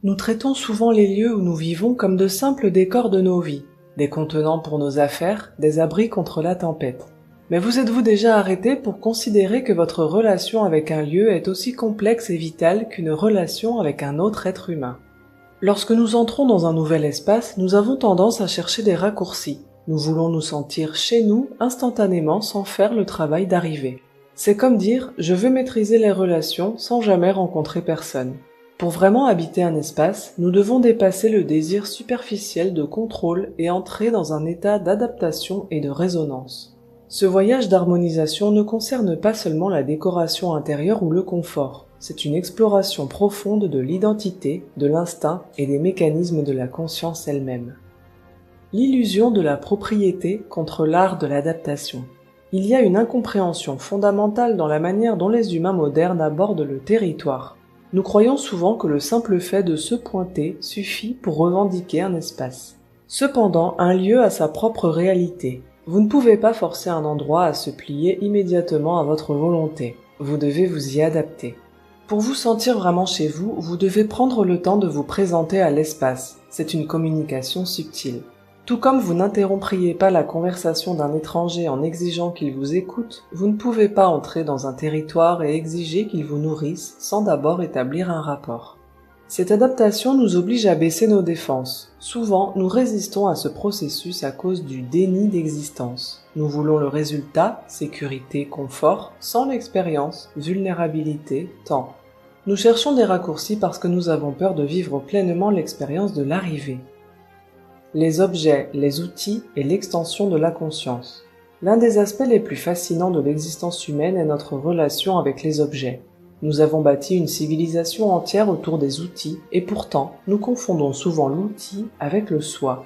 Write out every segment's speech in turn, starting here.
Nous traitons souvent les lieux où nous vivons comme de simples décors de nos vies, des contenants pour nos affaires, des abris contre la tempête. Mais vous êtes-vous déjà arrêté pour considérer que votre relation avec un lieu est aussi complexe et vitale qu'une relation avec un autre être humain? Lorsque nous entrons dans un nouvel espace, nous avons tendance à chercher des raccourcis. Nous voulons nous sentir chez nous instantanément sans faire le travail d'arriver. C'est comme dire « je veux maîtriser les relations sans jamais rencontrer personne ». Pour vraiment habiter un espace, nous devons dépasser le désir superficiel de contrôle et entrer dans un état d'adaptation et de résonance. Ce voyage d'harmonisation ne concerne pas seulement la décoration intérieure ou le confort, c'est une exploration profonde de l'identité, de l'instinct et des mécanismes de la conscience elle-même. L'illusion de la propriété contre l'art de l'adaptation. Il y a une incompréhension fondamentale dans la manière dont les humains modernes abordent le territoire. Nous croyons souvent que le simple fait de se pointer suffit pour revendiquer un espace. Cependant, un lieu a sa propre réalité. Vous ne pouvez pas forcer un endroit à se plier immédiatement à votre volonté. Vous devez vous y adapter. Pour vous sentir vraiment chez vous, vous devez prendre le temps de vous présenter à l'espace. C'est une communication subtile. Tout comme vous n'interrompriez pas la conversation d'un étranger en exigeant qu'il vous écoute, vous ne pouvez pas entrer dans un territoire et exiger qu'il vous nourrisse sans d'abord établir un rapport. Cette adaptation nous oblige à baisser nos défenses. Souvent, nous résistons à ce processus à cause du déni d'existence. Nous voulons le résultat, sécurité, confort, sans l'expérience, vulnérabilité, temps. Nous cherchons des raccourcis parce que nous avons peur de vivre pleinement l'expérience de l'arrivée. Les objets, les outils et l'extension de la conscience. L'un des aspects les plus fascinants de l'existence humaine est notre relation avec les objets. Nous avons bâti une civilisation entière autour des outils, et pourtant, nous confondons souvent l'outil avec le soi.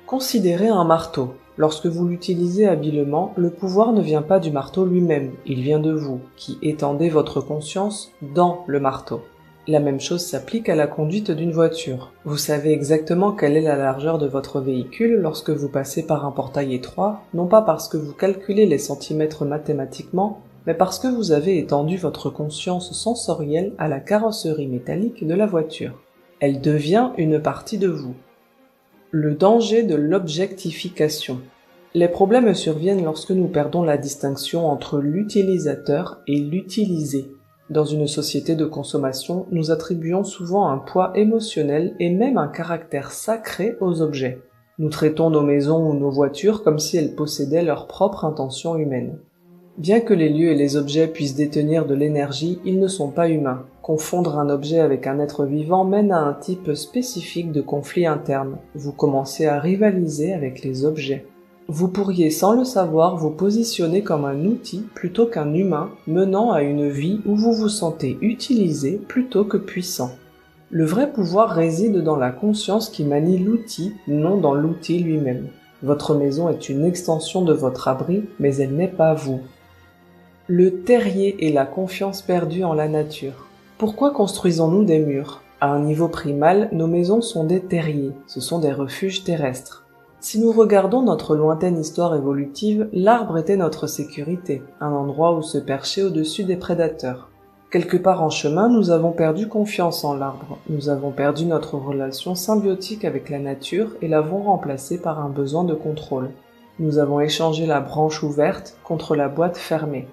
Considérez un marteau. Lorsque vous l'utilisez habilement, le pouvoir ne vient pas du marteau lui-même, il vient de vous, qui étendez votre conscience dans le marteau. La même chose s'applique à la conduite d'une voiture. Vous savez exactement quelle est la largeur de votre véhicule lorsque vous passez par un portail étroit, non pas parce que vous calculez les centimètres mathématiquement, mais parce que vous avez étendu votre conscience sensorielle à la carrosserie métallique de la voiture. Elle devient une partie de vous. Le danger de l'objectification. Les problèmes surviennent lorsque nous perdons la distinction entre l'utilisateur et l'utilisé. Dans une société de consommation, nous attribuons souvent un poids émotionnel et même un caractère sacré aux objets. Nous traitons nos maisons ou nos voitures comme si elles possédaient leur propre intention humaine. Bien que les lieux et les objets puissent détenir de l'énergie, ils ne sont pas humains. Confondre un objet avec un être vivant mène à un type spécifique de conflit interne. Vous commencez à rivaliser avec les objets. Vous pourriez sans le savoir vous positionner comme un outil plutôt qu'un humain menant à une vie où vous vous sentez utilisé plutôt que puissant. Le vrai pouvoir réside dans la conscience qui manie l'outil, non dans l'outil lui-même. Votre maison est une extension de votre abri, mais elle n'est pas vous. Le terrier et la confiance perdue en la nature. Pourquoi construisons-nous des murs? À un niveau primal, nos maisons sont des terriers, ce sont des refuges terrestres. Si nous regardons notre lointaine histoire évolutive, l'arbre était notre sécurité, un endroit où se percher au-dessus des prédateurs. Quelque part en chemin, nous avons perdu confiance en l'arbre, nous avons perdu notre relation symbiotique avec la nature et l'avons remplacée par un besoin de contrôle. Nous avons échangé la branche ouverte contre la boîte fermée.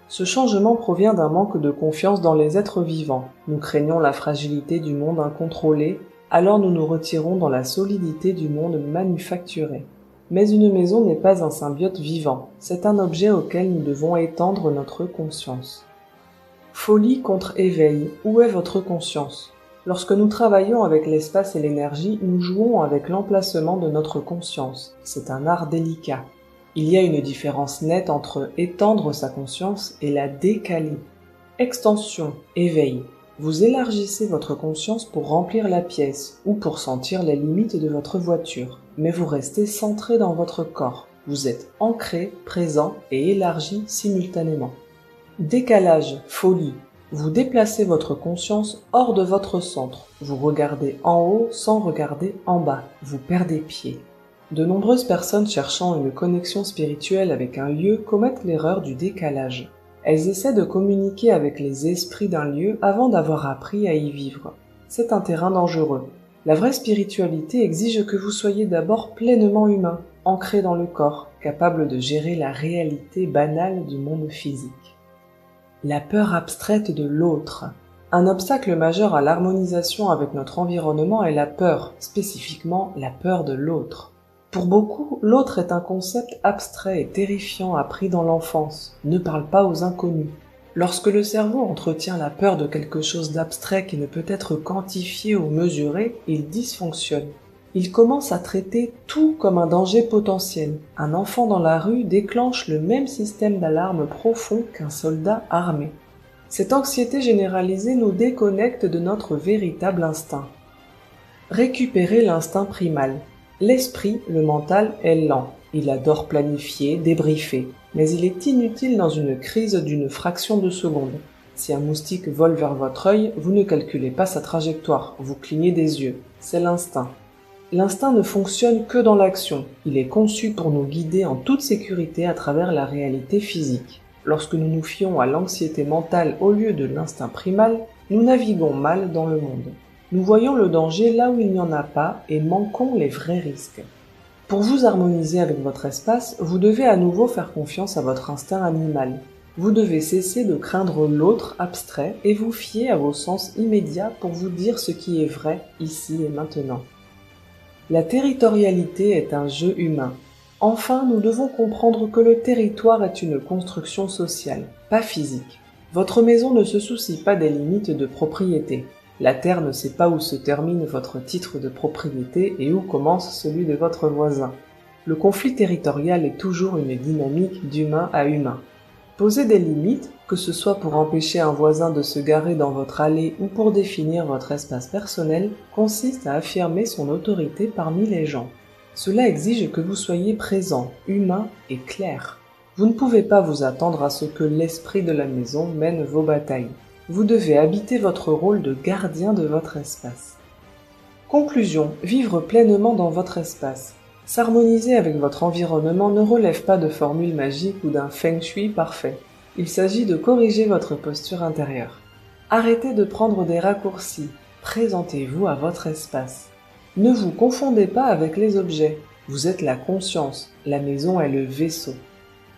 Ce changement provient d'un manque de confiance dans les êtres vivants. Nous craignons la fragilité du monde incontrôlé, alors nous nous retirons dans la solidité du monde manufacturé. Mais une maison n'est pas un symbiote vivant, c'est un objet auquel nous devons étendre notre conscience. Folie contre éveil, où est votre conscience? Lorsque nous travaillons avec l'espace et l'énergie, nous jouons avec l'emplacement de notre conscience. C'est un art délicat. Il y a une différence nette entre étendre sa conscience et la décaler. Extension, éveil. Vous élargissez votre conscience pour remplir la pièce ou pour sentir les limites de votre voiture, mais vous restez centré dans votre corps. Vous êtes ancré, présent et élargi simultanément. Décalage, folie. Vous déplacez votre conscience hors de votre centre. Vous regardez en haut sans regarder en bas. Vous perdez pied. De nombreuses personnes cherchant une connexion spirituelle avec un lieu commettent l'erreur du décalage. Elles essaient de communiquer avec les esprits d'un lieu avant d'avoir appris à y vivre. C'est un terrain dangereux. La vraie spiritualité exige que vous soyez d'abord pleinement humain, ancré dans le corps, capable de gérer la réalité banale du monde physique. La peur abstraite de l'autre. Un obstacle majeur à l'harmonisation avec notre environnement est la peur, spécifiquement la peur de l'autre. Pour beaucoup, l'autre est un concept abstrait et terrifiant appris dans l'enfance, ne parle pas aux inconnus. Lorsque le cerveau entretient la peur de quelque chose d'abstrait qui ne peut être quantifié ou mesuré, il dysfonctionne. Il commence à traiter tout comme un danger potentiel. Un enfant dans la rue déclenche le même système d'alarme profond qu'un soldat armé. Cette anxiété généralisée nous déconnecte de notre véritable instinct. Récupérer l'instinct primal. L'esprit, le mental, est lent. Il adore planifier, débriefer. Mais il est inutile dans une crise d'une fraction de seconde. Si un moustique vole vers votre œil, vous ne calculez pas sa trajectoire, vous clignez des yeux. C'est l'instinct. L'instinct ne fonctionne que dans l'action. Il est conçu pour nous guider en toute sécurité à travers la réalité physique. Lorsque nous nous fions à l'anxiété mentale au lieu de l'instinct primal, nous naviguons mal dans le monde. Nous voyons le danger là où il n'y en a pas et manquons les vrais risques. Pour vous harmoniser avec votre espace, vous devez à nouveau faire confiance à votre instinct animal. Vous devez cesser de craindre l'autre abstrait et vous fier à vos sens immédiats pour vous dire ce qui est vrai ici et maintenant. La territorialité est un jeu humain. Enfin, nous devons comprendre que le territoire est une construction sociale, pas physique. Votre maison ne se soucie pas des limites de propriété. La terre ne sait pas où se termine votre titre de propriété et où commence celui de votre voisin. Le conflit territorial est toujours une dynamique d'humain à humain. Poser des limites, que ce soit pour empêcher un voisin de se garer dans votre allée ou pour définir votre espace personnel, consiste à affirmer son autorité parmi les gens. Cela exige que vous soyez présent, humain et clair. Vous ne pouvez pas vous attendre à ce que l'esprit de la maison mène vos batailles. Vous devez habiter votre rôle de gardien de votre espace. Conclusion, vivre pleinement dans votre espace. S'harmoniser avec votre environnement ne relève pas de formules magiques ou d'un feng shui parfait. Il s'agit de corriger votre posture intérieure. Arrêtez de prendre des raccourcis. Présentez-vous à votre espace. Ne vous confondez pas avec les objets. Vous êtes la conscience. La maison est le vaisseau.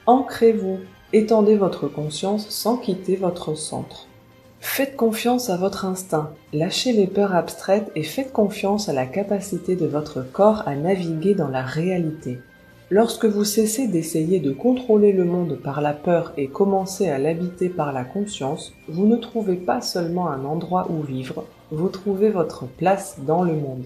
Ancrez-vous. Étendez votre conscience sans quitter votre centre. Faites confiance à votre instinct, lâchez les peurs abstraites et faites confiance à la capacité de votre corps à naviguer dans la réalité. Lorsque vous cessez d'essayer de contrôler le monde par la peur et commencez à l'habiter par la conscience, vous ne trouvez pas seulement un endroit où vivre, vous trouvez votre place dans le monde.